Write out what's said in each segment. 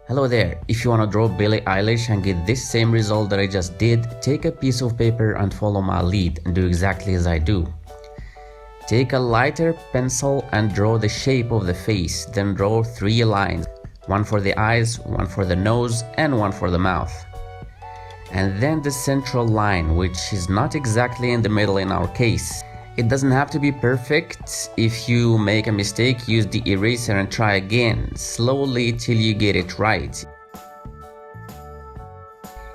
Hello there, if you wanna draw Billie Eilish and get this same result that I just did, take a piece of paper and follow my lead and do exactly as I do. Take a lighter pencil and draw the shape of the face, then draw 3 lines, one for the eyes, one for the nose, and one for the mouth. And then the central line, which is not exactly in the middle in our case. It doesn't have to be perfect. If you make a mistake, use the eraser and try again, slowly till you get it right.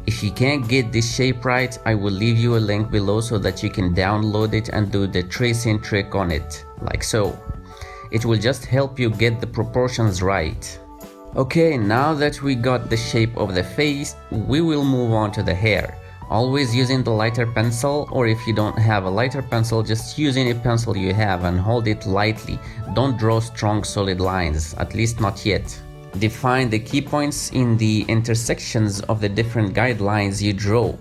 If you can't get this shape right, I will leave you a link below so that you can download it and do the tracing trick on it, like so. It will just help you get the proportions right. Okay, now that we got the shape of the face, we will move on to the hair. Always using the lighter pencil, or if you don't have a lighter pencil, just use any pencil you have and hold it lightly. Don't draw strong solid lines, at least not yet. Define the key points in the intersections of the different guidelines you draw,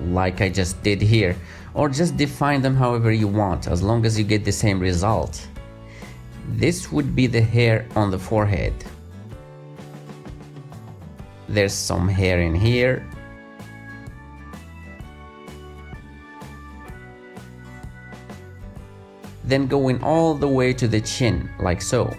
like I just did here, or just define them however you want, as long as you get the same result. This would be the hair on the forehead. There's some hair in here. Then going all the way to the chin, like so.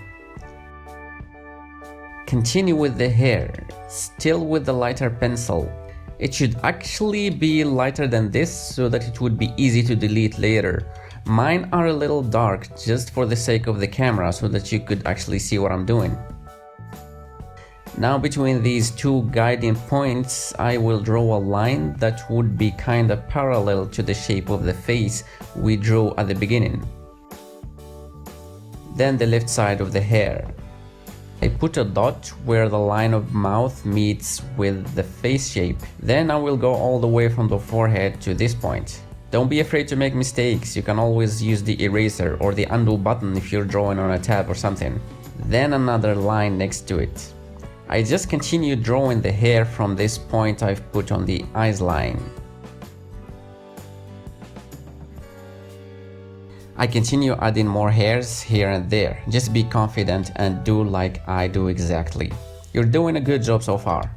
Continue with the hair, still with the lighter pencil. It should actually be lighter than this so that it would be easy to delete later. Mine are a little dark just for the sake of the camera so that you could actually see what I'm doing. Now between these two guiding points, I will draw a line that would be kinda parallel to the shape of the face we drew at the beginning. Then the left side of the hair. I put a dot where the line of mouth meets with the face shape. Then I will go all the way from the forehead to this point. Don't be afraid to make mistakes. You can always use the eraser or the undo button if you're drawing on a tab or something. Then another line next to it. I just continue drawing the hair from this point I've put on the eyes line. I continue adding more hairs here and there. Just be confident and do like I do exactly. You're doing a good job so far.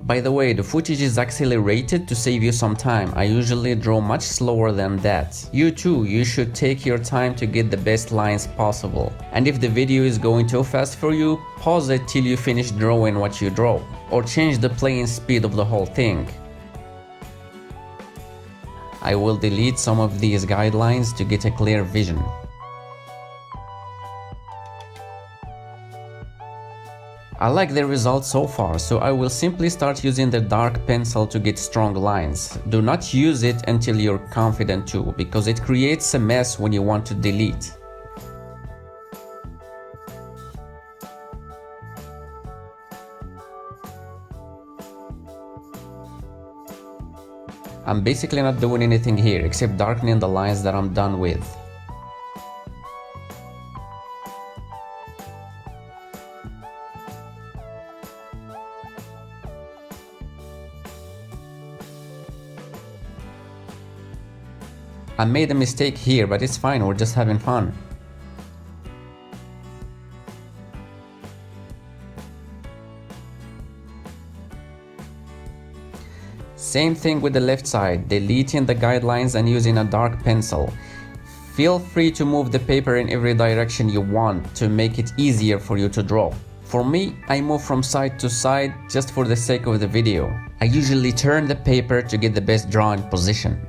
By the way, the footage is accelerated to save you some time. I usually draw much slower than that. You too, you should take your time to get the best lines possible. And if the video is going too fast for you, pause it till you finish drawing what you draw, or change the playing speed of the whole thing. I will delete some of these guidelines to get a clear vision. I like the result so far, so I will simply start using the dark pencil to get strong lines. Do not use it until you're confident to, because it creates a mess when you want to delete. I'm basically not doing anything here except darkening the lines that I'm done with. I made a mistake here, but it's fine, we're just having fun. Same thing with the left side, deleting the guidelines and using a dark pencil. Feel free to move the paper in every direction you want to make it easier for you to draw. For me, I move from side to side just for the sake of the video. I usually turn the paper to get the best drawing position.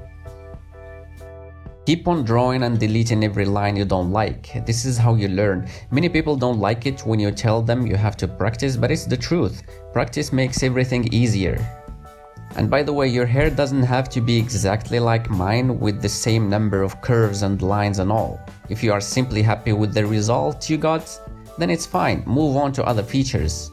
Keep on drawing and deleting every line you don't like. This is how you learn. Many people don't like it when you tell them you have to practice, but it's the truth. Practice makes everything easier. And by the way, your hair doesn't have to be exactly like mine with the same number of curves and lines and all. If you are simply happy with the result you got, then it's fine. Move on to other features.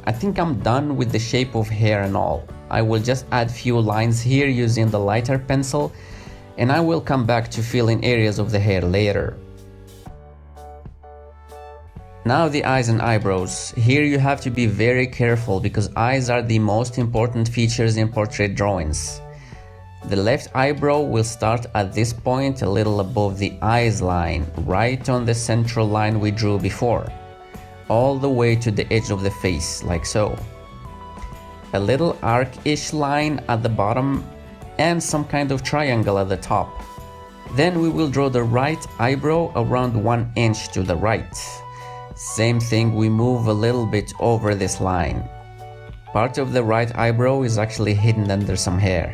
I think I'm done with the shape of hair and all. I will just add few lines here using the lighter pencil, and I will come back to fill in areas of the hair later. Now the eyes and eyebrows. Here you have to be very careful because eyes are the most important features in portrait drawings. The left eyebrow will start at this point a little above the eyes line, right on the central line we drew before, all the way to the edge of the face, like so. A little arc-ish line at the bottom and some kind of triangle at the top. Then we will draw the right eyebrow around 1 inch to the right. Same thing, we move a little bit over this line. Part of the right eyebrow is actually hidden under some hair.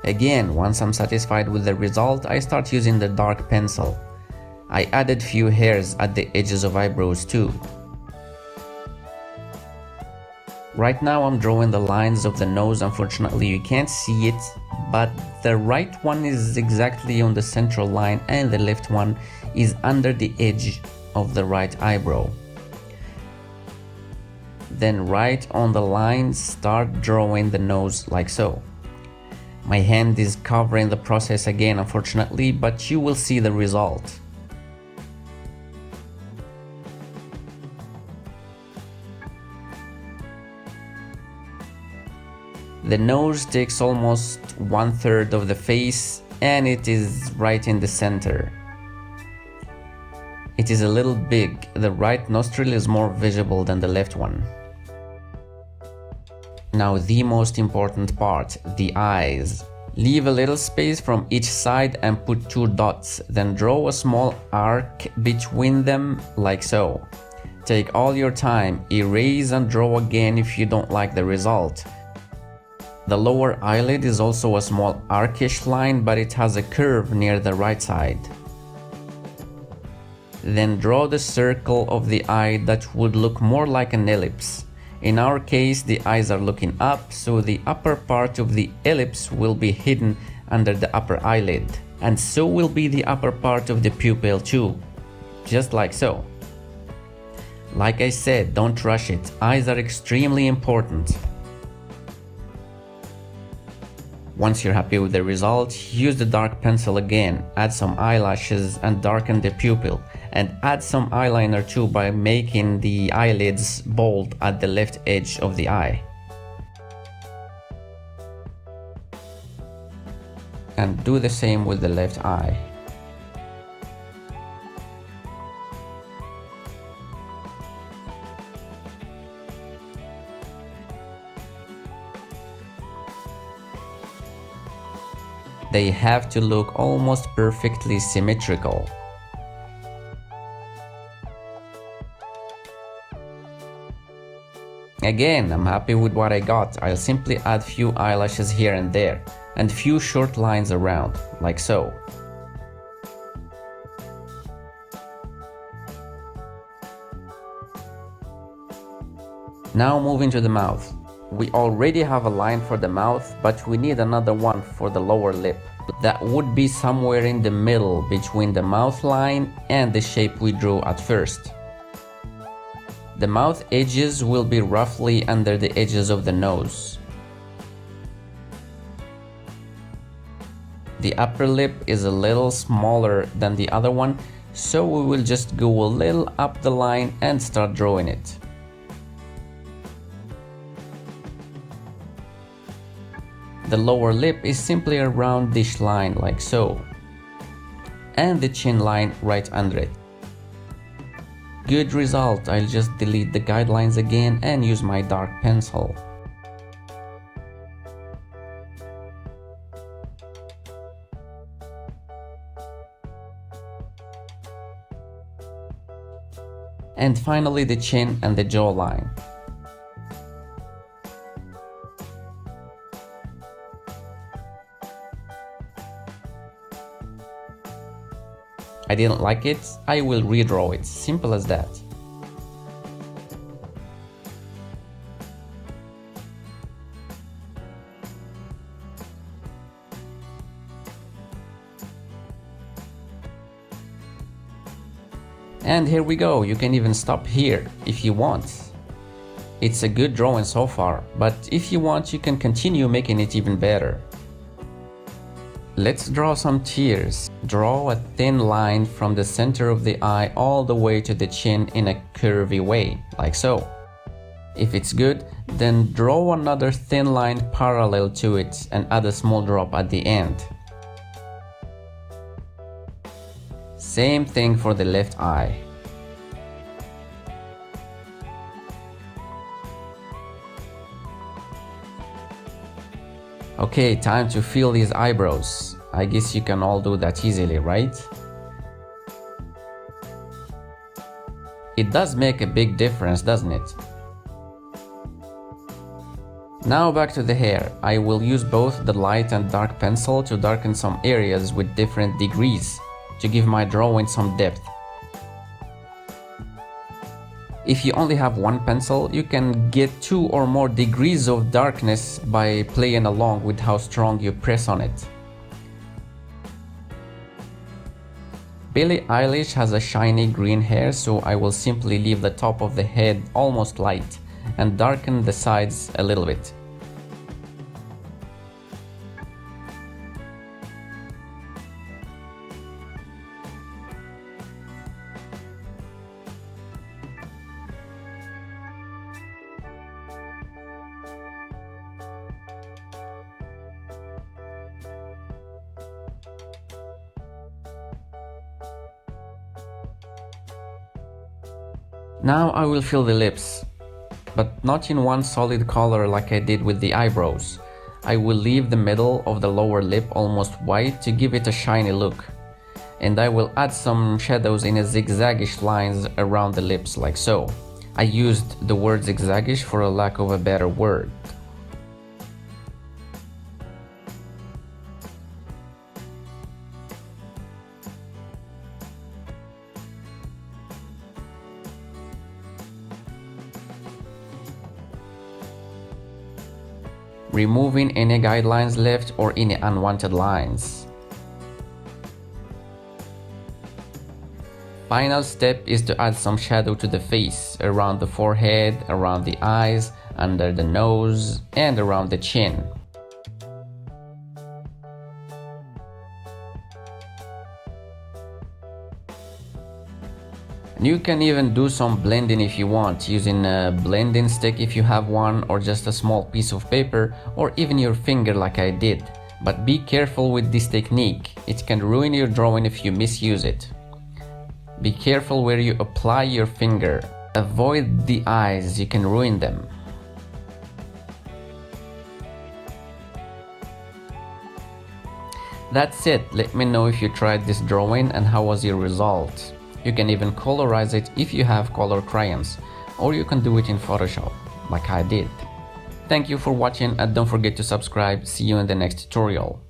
Again, once I'm satisfied with the result, I start using the dark pencil. I added few hairs at the edges of eyebrows too. Right now I'm drawing the lines of the nose. Unfortunately you can't see it, but the right one is exactly on the central line and the left one is under the edge of the right eyebrow. Then right on the line, start drawing the nose like so. My hand is covering the process again, unfortunately, but you will see the result. The nose takes almost 1/3 of the face and it is right in the center. It is a little big. The right nostril is more visible than the left one. Now the most important part, the eyes. Leave a little space from each side and put 2 dots, then draw a small arc between them like so. Take all your time, erase and draw again if you don't like the result. The lower eyelid is also a small arcish line, but it has a curve near the right side. Then draw the circle of the eye that would look more like an ellipse. In our case, the eyes are looking up, so the upper part of the ellipse will be hidden under the upper eyelid. And so will be the upper part of the pupil too, just like so. Like I said, don't rush it. Eyes are extremely important. Once you're happy with the result, use the dark pencil again, add some eyelashes and darken the pupil, and add some eyeliner too by making the eyelids bold at the left edge of the eye. And do the same with the left eye. They have to look almost perfectly symmetrical. Again, I'm happy with what I got. I'll simply add few eyelashes here and there, and few short lines around, like so. Now moving to the mouth. We already have a line for the mouth, but we need another one for the lower lip. That would be somewhere in the middle between the mouth line and the shape we drew at first. The mouth edges will be roughly under the edges of the nose. The upper lip is a little smaller than the other one, so we will just go a little up the line and start drawing it. The lower lip is simply a roundish line like so, and the chin line right under it. Good result. I'll just delete the guidelines again and use my dark pencil. And finally the chin and the jawline. I didn't like it, I will redraw it, simple as that. And here we go, you can even stop here if you want. It's a good drawing so far, but if you want you can continue making it even better. Let's draw some tears. Draw a thin line from the center of the eye all the way to the chin in a curvy way, like so. If it's good, then draw another thin line parallel to it and add a small drop at the end. Same thing for the left eye. Okay, time to fill these eyebrows. I guess you can all do that easily, right? It does make a big difference, doesn't it? Now back to the hair. I will use both the light and dark pencil to darken some areas with different degrees to give my drawing some depth. If you only have one pencil, you can get 2 or more degrees of darkness by playing along with how strong you press on it. Billie Eilish has a shiny green hair, so I will simply leave the top of the head almost light and darken the sides a little bit. Now I will fill the lips, but not in one solid color like I did with the eyebrows. I will leave the middle of the lower lip almost white to give it a shiny look. And I will add some shadows in a zigzaggish lines around the lips like so. I used the word zigzaggish for a lack of a better word. Removing any guidelines left or any unwanted lines. Final step is to add some shadow to the face, around the forehead, around the eyes, under the nose, and around the chin. You can even do some blending if you want, using a blending stick if you have one, or just a small piece of paper, or even your finger like I did. But be careful with this technique, it can ruin your drawing if you misuse it. Be careful where you apply your finger. Avoid the eyes, you can ruin them. That's it, let me know if you tried this drawing and how was your result. You can even colorize it if you have color crayons, or you can do it in Photoshop, like I did. Thank you for watching and don't forget to subscribe. See you in the next tutorial.